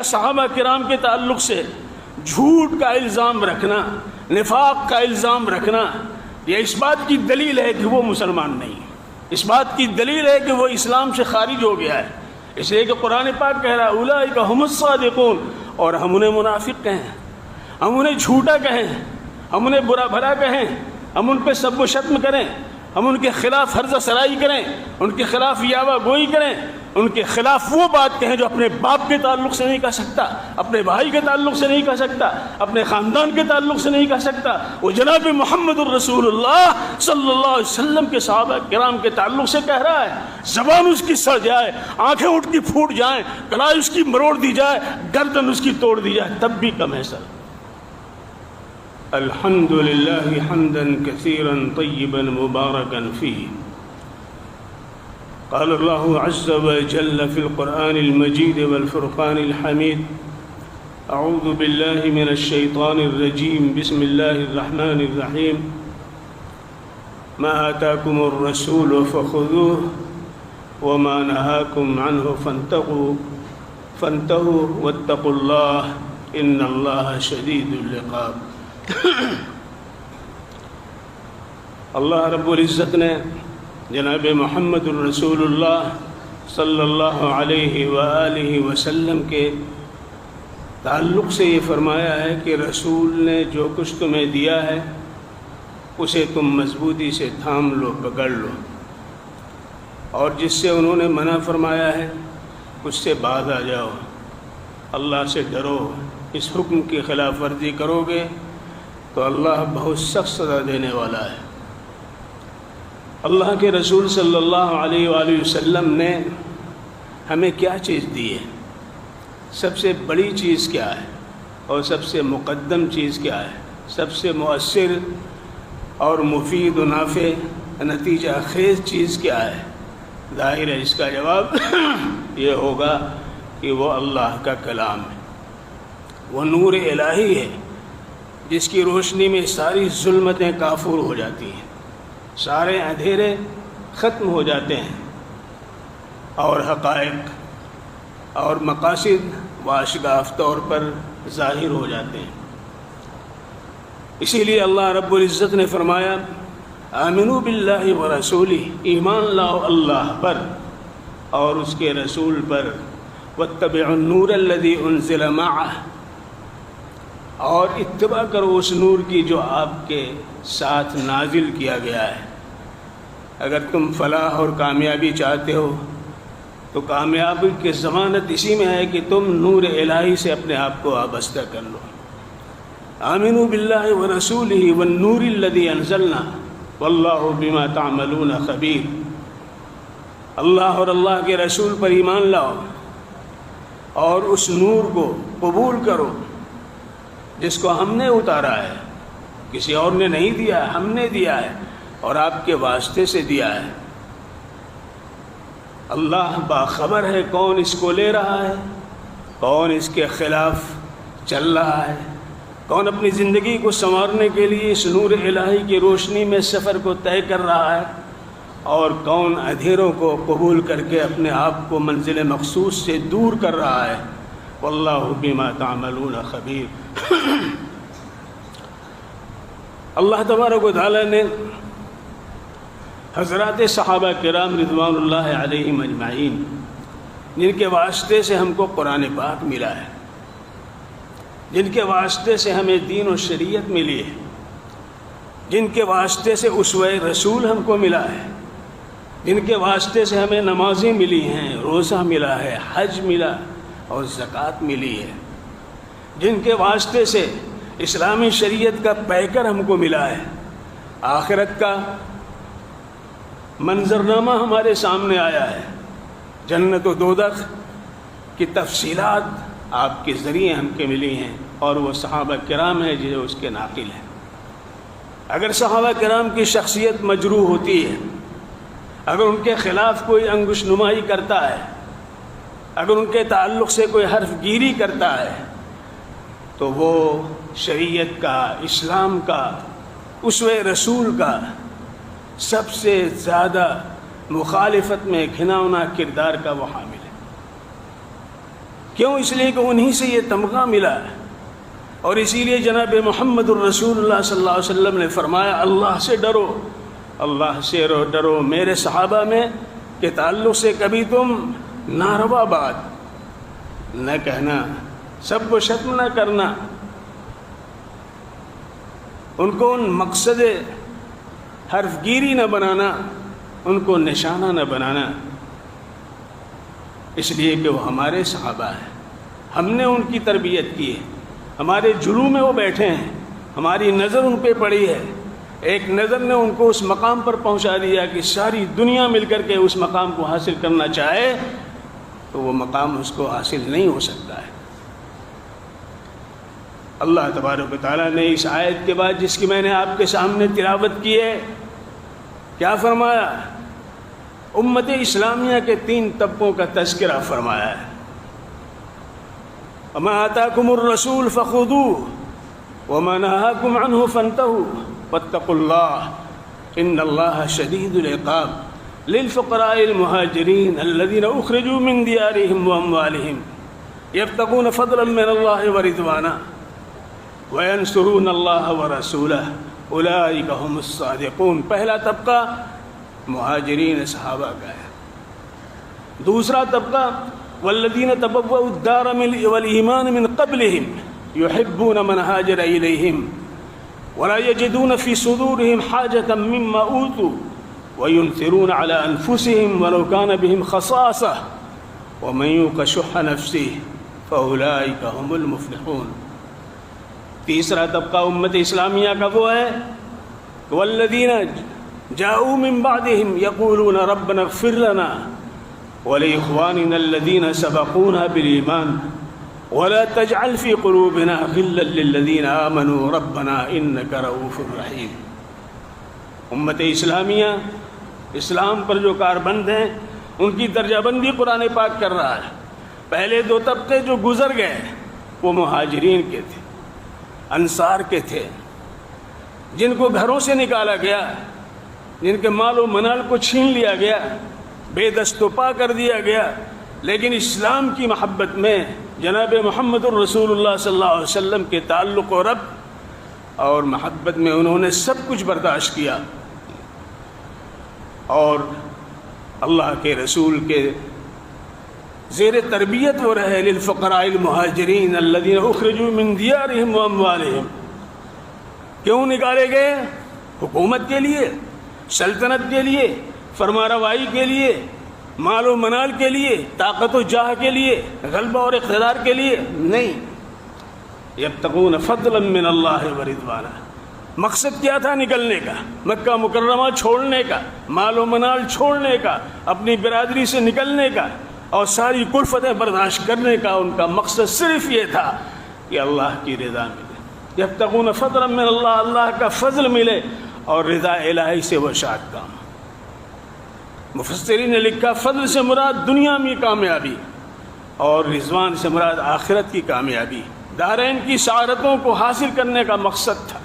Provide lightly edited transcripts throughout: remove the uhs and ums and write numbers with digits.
صحابہ کرام کے تعلق سے جھوٹ کا الزام رکھنا، نفاق کا الزام رکھنا، یہ اس بات کی دلیل ہے کہ وہ مسلمان نہیں، اس بات کی دلیل ہے کہ وہ اسلام سے خارج ہو گیا ہے، اس لیے کہ قرآن پاک کہہ رہا ہے اولئک ھم الصادقون، اور ہم انہیں منافق کہیں، ہم انہیں جھوٹا کہیں، ہم انہیں برا بھلا کہیں، ہم ان پہ سب و شتم کریں، ہم ان کے خلاف حرز سرائی کریں، ان کے خلاف یاوہ گوئی کریں، ان کے خلاف وہ بات کہیں جو اپنے باپ کے تعلق سے نہیں کہہ سکتا، اپنے بھائی کے تعلق سے نہیں کہہ سکتا، اپنے خاندان کے تعلق سے نہیں کہہ سکتا، وہ جناب محمد الرسول اللہ صلی اللہ علیہ وسلم کے صحابہ کرام کے تعلق سے کہہ رہا ہے۔ زبان اس کی سڑ جائے، آنکھیں اٹھ کی پھوٹ جائیں، کلائی اس کی مروڑ دی جائے، گردن اس کی توڑ دی جائے، تب بھی کم ہے سر۔ الحمد للہ حمدا کثیرا طیبا مبارکا فیہ، قال اللہ عز وجل فی القرآن المجید والفرقان الحمید، اعوذ باللہ من الشیطان الرجیم، بسم اللہ الرحمن الرحیم، ما آتاکم الرسول فخذوه وما نهاکم عنہ فانتہوا واتقوا اللہ ان اللہ شدید العقاب۔ اللہ رب العزت نے جناب محمد الرسول اللہ صلی اللہ علیہ وآلہ وسلم کے تعلق سے یہ فرمایا ہے کہ رسول نے جو کچھ تمہیں دیا ہے اسے تم مضبوطی سے تھام لو، پکڑ لو، اور جس سے انہوں نے منع فرمایا ہے اس سے باز آ جاؤ، اللہ سے ڈرو۔ اس حکم کی خلاف ورزی کرو گے تو اللہ بہت سخت سزا دینے والا ہے۔ اللہ کے رسول صلی اللہ علیہ وآلہ وسلم نے ہمیں کیا چیز دی ہے؟ سب سے بڑی چیز کیا ہے اور سب سے مقدم چیز کیا ہے؟ سب سے مؤثر اور مفید و نافع نتیجہ خیز چیز کیا ہے؟ ظاہر ہے اس کا جواب یہ ہوگا کہ وہ اللہ کا کلام ہے، وہ نور الہی ہے جس کی روشنی میں ساری ظلمتیں کافور ہو جاتی ہیں، سارے اندھیرے ختم ہو جاتے ہیں، اور حقائق اور مقاصد واشگاف طور پر ظاہر ہو جاتے ہیں۔ اسی لیے اللہ رب العزت نے فرمایا آمنوا باللہ ورسولہ، ایمان لاؤ اللہ پر اور اس کے رسول پر، واتبعوا النور الذی انزل معہ، اور اتباع کرو اس نور کی جو آپ کے ساتھ نازل کیا گیا ہے۔ اگر تم فلاح اور کامیابی چاہتے ہو تو کامیابی کی ضمانت اسی میں ہے کہ تم نور الہی سے اپنے آپ کو وابستہ کر لو۔ آمنوا باللہ ورسولہ والنور الذی انزلنا واللہ بما تعملون خبیر، اللہ اور اللہ کے رسول پر ایمان لاؤ اور اس نور کو قبول کرو جس کو ہم نے اتارا ہے، کسی اور نے نہیں دیا ہے، ہم نے دیا ہے اور آپ کے واسطے سے دیا ہے۔ اللہ باخبر ہے کون اس کو لے رہا ہے، کون اس کے خلاف چل رہا ہے، کون اپنی زندگی کو سنوارنے کے لیے اس نور الہی کی روشنی میں سفر کو طے کر رہا ہے، اور کون اندھیروں کو قبول کر کے اپنے آپ کو منزل مخصوص سے دور کر رہا ہے۔ واللہ بما تعملون خبیر۔ اللہ تبارک و تعالی نے حضرات صحابہ کرام رضوان اللہ علیہم اجمعین، جن کے واسطے سے ہم کو قرآن پاک ملا ہے، جن کے واسطے سے ہمیں دین و شریعت ملی ہے، جن کے واسطے سے اسوہ رسول ہم کو ملا ہے، جن کے واسطے سے ہمیں نمازیں ملی ہیں، روزہ ملا ہے، حج ملا اور زکوٰۃ ملی ہے، جن کے واسطے سے اسلامی شریعت کا پیکر ہم کو ملا ہے، آخرت کا منظرنامہ ہمارے سامنے آیا ہے، جنت و دوزخ کی تفصیلات آپ کے ذریعے ہم کے ملی ہیں، اور وہ صحابہ کرام ہیں جو اس کے ناقل ہیں۔ اگر صحابہ کرام کی شخصیت مجروح ہوتی ہے، اگر ان کے خلاف کوئی انگوش نمائی کرتا ہے، اگر ان کے تعلق سے کوئی حرف گیری کرتا ہے، تو وہ شریعت کا، اسلام کا، اسوہ رسول کا سب سے زیادہ مخالفت میں گھناؤنا کردار کا وہ حامل ہے۔ کیوں؟ اس لیے کہ انہی سے یہ تمغہ ملا ہے، اور اسی لیے جناب محمد الرسول اللہ صلی اللہ علیہ وسلم نے فرمایا اللہ سے ڈرو، اللہ سے ڈرو، میرے صحابہ میں کے تعلق سے کبھی تم ناروا بات نہ کہنا، سب کو ختم نہ کرنا، ان کو ان مقصد حرف گیری نہ بنانا، ان کو نشانہ نہ بنانا، اس لیے کہ وہ ہمارے صحابہ ہیں، ہم نے ان کی تربیت کی ہے، ہمارے جلووں میں وہ بیٹھے ہیں، ہماری نظر ان پہ پڑی ہے، ایک نظر نے ان کو اس مقام پر پہنچا دیا کہ ساری دنیا مل کر کے اس مقام کو حاصل کرنا چاہے تو وہ مقام اس کو حاصل نہیں ہو سکتا ہے۔ اللہ تبارک و تعالیٰ نے اس آیت کے بعد جس کی میں نے آپ کے سامنے تلاوت کی ہے، کیا فرمایا؟ امت اسلامیہ کے 3 طبقوں کا تذکرہ فرمایا ہے۔ وَمَا آتَاكُمُ الرَّسُولُ فَخُذُوهُ وَمَا نَهَاكُمْ عَنْهُ فَانْتَهُوا وَاتَّقُوا اللَّهَ إِنَّ اللَّهَ شَدِيدُ الْعِقَابِ لِلْفُقَرَاءِ الْمُهَاجِرِينَ الَّذِينَ أُخْرِجُوا مِنْ دِيَارِهِمْ وَأَمْوَالِهِمْ يَبْتَغُونَ فَضْلًا مِنَ اللَّهِ وَرِضْوَانًا وَيَنْصُرُونَ اللَّهَ وَرَسُولَهُ أُولَٰئِكَ هُمُ الصَّادِقُونَ۔ پہلا طبقہ مہاجرین صحابہ کا ہے۔ دوسرا طبقہ والذین تبوؤوا الدار والایمان من قبلهم يحبون من هاجر الیہم ولا یجدون فی صدورهم حاجة مما اوتوا وینثرون على انفسهم ولو كان بهم خصاصة ومن یوق شح نفسه فاولئک هم المفلحون۔ تیسرا طبقہ امت اسلامیہ کا وہ ہے والذین جاءوا من بعدهم يقولون ربنا اغفر لنا ولإخواننا الذين سبقونا بالإيمان ولا تجعل في قلوبنا غلا للذين آمنوا ربنا إنك رؤوف رحيم۔ امت اسلامیہ اسلام پر جو کاربند ہیں ان کی درجہ بندی قرآن پاک کر رہا ہے۔ پہلے 2 طبقے جو گزر گئے وہ مہاجرین کے تھے، انصار کے تھے، جن کو گھروں سے نکالا گیا، جن کے مال و منال کو چھین لیا گیا، بے دست و پا کر دیا گیا، لیکن اسلام کی محبت میں جناب محمد الرسول اللہ صلی اللہ علیہ وسلم کے تعلق و ربط اور محبت میں انہوں نے سب کچھ برداشت کیا، اور اللہ کے رسول کے زیر تربیت وہ رہے۔ للفقراء المہاجرین الذین اخرجوا من دیارہم واموالہم۔ کیوں نکالے گئے؟ حکومت کے لیے، سلطنت کے لیے، فرما روائی کے لیے، مال و منال کے لیے، طاقت و جاہ کے لیے، غلبہ اور اقتدار کے لیے نہیں۔ یبتغون فضلا من اللہ ورضوانا۔ مقصد کیا تھا نکلنے کا؟ مکہ مکرمہ چھوڑنے کا، مال و منال چھوڑنے کا، اپنی برادری سے نکلنے کا اور ساری کلفتیں برداشت کرنے کا۔ ان کا مقصد صرف یہ تھا کہ اللہ کی رضا ملے، یبتغون فضلا من اللہ، اللہ کا فضل ملے اور رضا الہی سے وہ شاد کام۔ مفسرین نے لکھا فضل سے مراد دنیا میں کامیابی اور رضوان سے مراد آخرت کی کامیابی، دارین کی سعادتوں کو حاصل کرنے کا مقصد تھا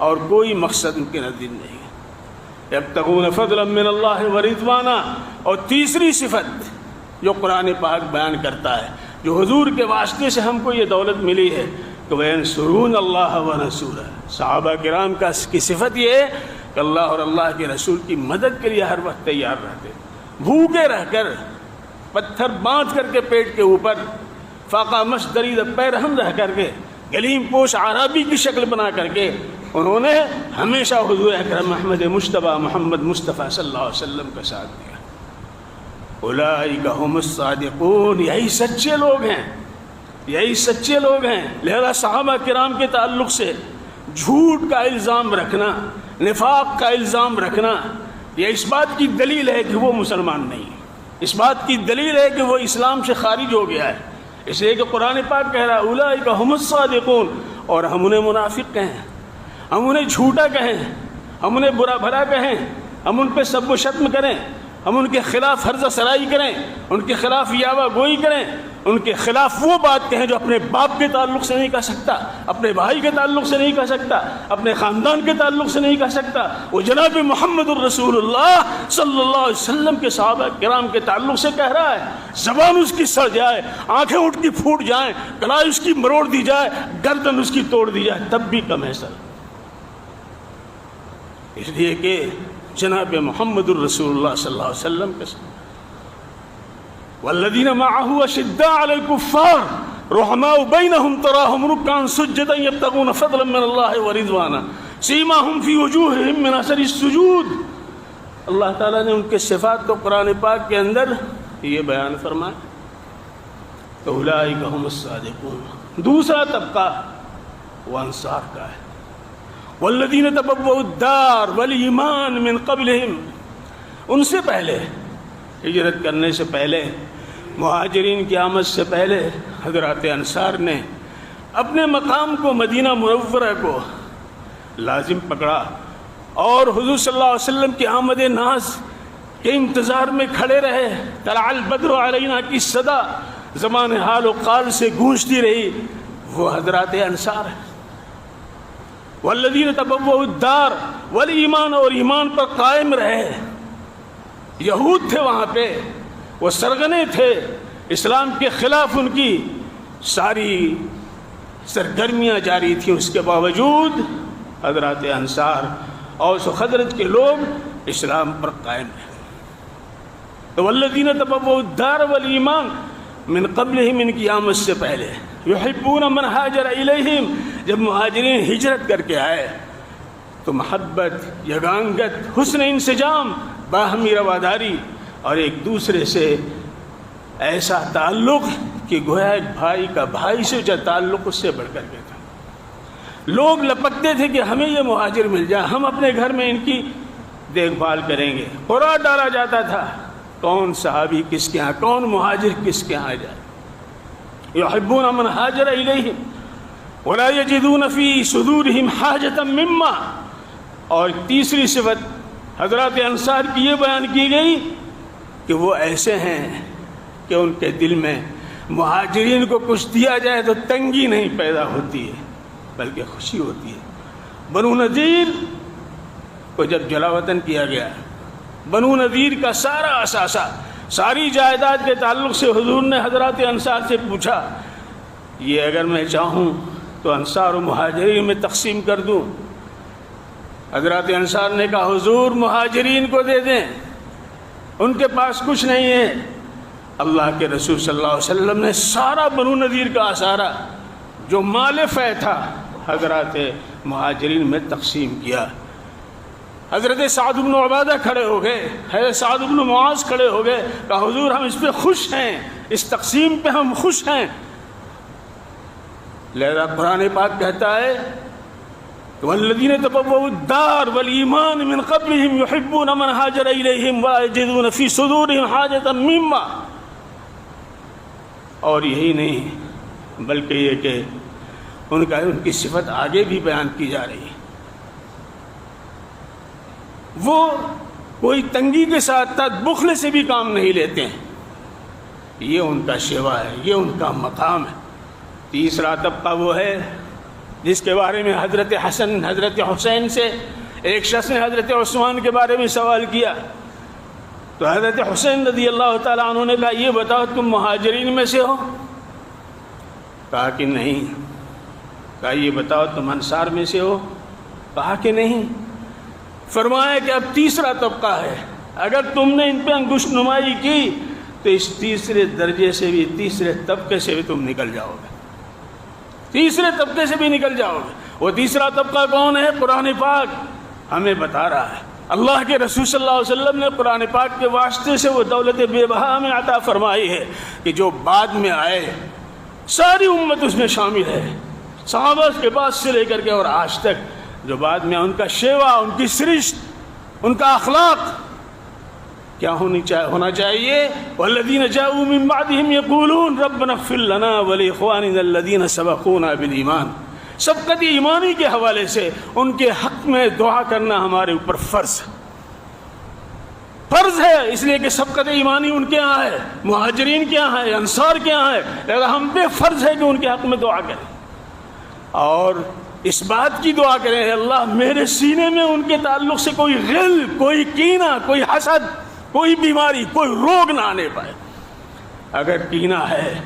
اور کوئی مقصد ان کے نزدیک نہیں ہے۔ یبتغون فضلا من اللہ ورضوانا۔ اور تیسری صفت جو قرآن پاک بیان کرتا ہے، جو حضور کے واسطے سے ہم کو یہ دولت ملی ہے کہ وَيَنْصُرُونَ اللَّهَ وَرَسُولَهُ۔ صحابہ کرام کی صفت یہ ہے کہ اللہ اور اللہ کے رسول کی مدد کے لیے ہر وقت تیار رہتے، بھوکے رہ کر، پتھر باندھ کر کے پیٹ کے اوپر، فاقہ مشت درید پیرہن رہ کر کے، گلیم پوش عربی کی شکل بنا کر کے انہوں نے ہمیشہ حضور اکرم احمد مجتبیٰ محمد مصطفیٰ صلی اللہ علیہ وسلم کا ساتھ دیا۔ اولئک هم الصادقون۔ یہی سچے لوگ ہیں، یہی سچے لوگ ہیں۔ لہذا صحابہ کرام کے تعلق سے جھوٹ کا الزام رکھنا، نفاق کا الزام رکھنا، یہ اس بات کی دلیل ہے کہ وہ مسلمان نہیں، اس بات کی دلیل ہے کہ وہ اسلام سے خارج ہو گیا ہے۔ اس لیے کہ قرآن پاک کہہ رہا ہے اولئک هم الصادقون، اور ہم انہیں منافق کہیں، ہم انہیں جھوٹا کہیں، ہم انہیں برا بھلا کہیں، ہم ان پہ سب و شتم کریں، ہم ان کے خلاف ہرزہ سرائی کریں، ان کے خلاف یاوہ گوئی کریں، ان کے خلاف وہ بات کہیں جو اپنے باپ کے تعلق سے نہیں کہہ سکتا، اپنے بھائی کے تعلق سے نہیں کہہ سکتا، اپنے خاندان کے تعلق سے نہیں کہہ سکتا، وہ جناب محمد الرسول اللہ صلی اللہ علیہ وسلم کے صحابہ کرام کے تعلق سے کہہ رہا ہے۔ زبان اس کی سڑ جائے، آنکھیں اٹھ کی پھوٹ جائیں، کلائی اس کی مروڑ دی جائے، گردن اس کی توڑ دی جائے، تب بھی کم ہے سر، اس لیے کہ جناب محمد الرسول اللہ صلی اللہ علیہ وسلم کے ساتھ والذین معه اشداء علی الکفار رحماء بینہم تراہم رکعا سجدا یبتغون فضلا من اللہ ورضوانا سیماہم فی وجوہہم من اثر السجود۔ اللہ تعالیٰ نے ان کے صفات کو قرآن پاک کے اندر یہ بیان فرمایا تو اولئک ھم الصادقون۔ دوسرا طبقہ وہ انصار کا ہے، والذین تبوؤوا الدار والایمان من قبلہم، ان سے پہلے ہجرت کرنے سے پہلے، مہاجرین کی آمد سے پہلے حضرات انصار نے اپنے مقام کو مدینہ منورہ کو لازم پکڑا اور حضور صلی اللہ علیہ وسلم کی آمد ناز کے انتظار میں کھڑے رہے۔ طلع البدر علینا کی صدا زمان حال و قال سے گونجتی رہی، وہ حضرات انصار ہیں۔ والذین تبوؤوا الدار والایمان، اور ایمان پر قائم رہے۔ یہود تھے وہاں پہ، وہ سرغنے تھے، اسلام کے خلاف ان کی ساری سرگرمیاں جاری تھیں، اس کے باوجود حضرات انصار اوس و خزرج کے لوگ اسلام پر قائم رہے۔ تو والذین تبوؤوا الدار والایمان من قبلہم، ان کی آمد سے پہلے، یحبون من ہاجر الیہم، جب مہاجرین ہجرت کر کے آئے تو محبت، یگانگت، حسن انسجام، باہمی رواداری اور ایک دوسرے سے ایسا تعلق کہ گویا ایک بھائی کا بھائی سے جو تعلق اس سے بڑھ کر کے تھا۔ لوگ لپکتے تھے کہ ہمیں یہ مہاجر مل جائے، ہم اپنے گھر میں ان کی دیکھ بھال کریں گے۔ قرعہ ڈالا جاتا تھا کون صحابی کس کے ہاں، کون مہاجر کس کے ہاں جائے۔ یحبون من ہاجر الیہم ولا یجدون فی صدورہم حاجۃ مما، اور تیسری صفت حضرات انصار کی یہ بیان کی گئی کہ وہ ایسے ہیں کہ ان کے دل میں مہاجرین کو کچھ دیا جائے تو تنگی نہیں پیدا ہوتی ہے بلکہ خوشی ہوتی ہے۔ بنو نذیر کو جب جلا وطن کیا گیا، بنو نذیر کا سارا اثاثہ، ساری جائیداد کے تعلق سے حضور نے حضرات انصار سے پوچھا، یہ اگر میں چاہوں تو انصار و مہاجرین میں تقسیم کر دوں؟ حضرات انصار نے کہا حضور مہاجرین کو دے دیں، ان کے پاس کچھ نہیں ہے۔ اللہ کے رسول صلی اللہ علیہ وسلم نے سارا بنو نذیر کا اثارہ جو مال فے تھا حضرات مہاجرین میں تقسیم کیا۔ حضرت سعد بن عبادہ کھڑے ہو گئے، حضرت سعد بن معاذ کھڑے ہو گئے، کہا حضور ہم اس پہ خوش ہیں، اس تقسیم پہ ہم خوش ہیں۔ لہذا قرآن پاک کہتا ہے والذین تبوؤوا الدار والایمان من قبلہم یحبون من ہاجر الیہم ولا یجدون فی صدورہم حاجۃ مما، اور یہی نہیں بلکہ یہ کہ ان کی صفت آگے بھی بیان کی جا رہی ہے، وہ کوئی تنگی کے ساتھ ساتھ بخل سے بھی کام نہیں لیتے ہیں، یہ ان کا شیوا ہے، یہ ان کا مقام ہے۔ تیسرا طبقہ وہ ہے جس کے بارے میں حضرت حسن حضرت حسین سے ایک شخص نے حضرت عثمان کے بارے میں سوال کیا، تو حضرت حسین رضی اللہ تعالیٰ عنہ نے کہا یہ بتاؤ تم مہاجرین میں سے ہو؟ کہا کہ نہیں۔ کہا یہ بتاؤ تم انصار میں سے ہو؟ کہا کہ نہیں۔ فرمایا کہ اب تیسرا طبقہ ہے، اگر تم نے ان پہ انگشت نمائی کی تو اس تیسرے درجے سے بھی، تیسرے طبقے سے بھی تم نکل جاؤ گے، تیسرے طبقے سے بھی نکل جاؤ گے۔ وہ تیسرا طبقہ کون ہے؟ قرآن پاک ہمیں بتا رہا ہے، اللہ کے رسول صلی اللہ علیہ وسلم نے قرآن پاک کے واسطے سے وہ دولت بے بہا ہمیں عطا فرمائی ہے کہ جو بعد میں آئے ساری امت اس میں شامل ہے، صحابہ کے بعد سے لے کر کے اور آج تک جو بعد میں ان کا شیوا، ان کی سرشت، ان کا اخلاق کیا ہونا چاہیے؟ والذین جاءوا من بعدهم یقولون ربنا اغفر لنا ولاخواننا الذین سبقونا بالایمان، سبقت ایمانی کے حوالے سے ان کے حق میں دعا کرنا ہمارے اوپر فرض ہے، فرض ہے اس لیے کہ سبقت ایمانی ان کے یہاں ہے، مہاجرین کے یہاں ہے، انصار کے یہاں ہے، لہذا ہم پہ فرض ہے کہ ان کے حق میں دعا کریں اور اس بات کی دعا کریں کہ اللہ میرے سینے میں ان کے تعلق سے کوئی غل، کوئی کینہ، کوئی حسد، کوئی بیماری، کوئی روگ نہ آنے پائے۔ اگر کینہ ہے،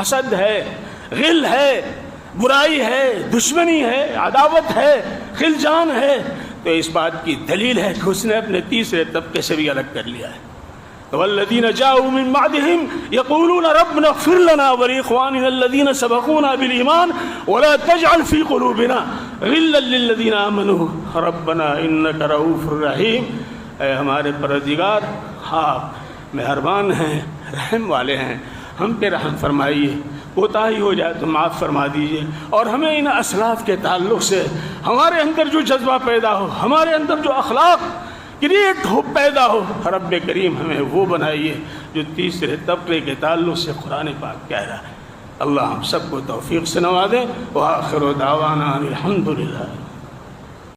حسد ہے، غل ہے، برائی ہے، دشمنی ہے، عداوت ہے، خلجان ہے، تو اس بات کی دلیل ہے کہ اس نے اپنے تیسرے طبقے سے بھی الگ کر لیا ہے۔ والذین جاءوا من بعدهم یقولون ربنا اغفر لنا ولاخواننا الذین سبقونا بالایمان ولا تجعل في قلوبنا غلا للذین آمنوا ربنا انک رؤوف رحیم۔ اے ہمارے پروردگار، آپ مہربان ہیں، رحم والے ہیں، ہم پہ رحم فرمائیے، کوتاہی ہو جائے تو معاف فرما دیجیے، اور ہمیں ان اسلاف کے تعلق سے ہمارے اندر جو جذبہ پیدا ہو، ہمارے اندر جو اخلاق کریٹ ہو، پیدا ہو، رب کریم ہمیں وہ بنائیے جو تیسرے طبقے کے تعلق سے قرآن پاک کہہ رہا ہے۔ اللہ ہم سب کو توفیق سے نوازے۔ وآخر دعوانا الحمدللہ۔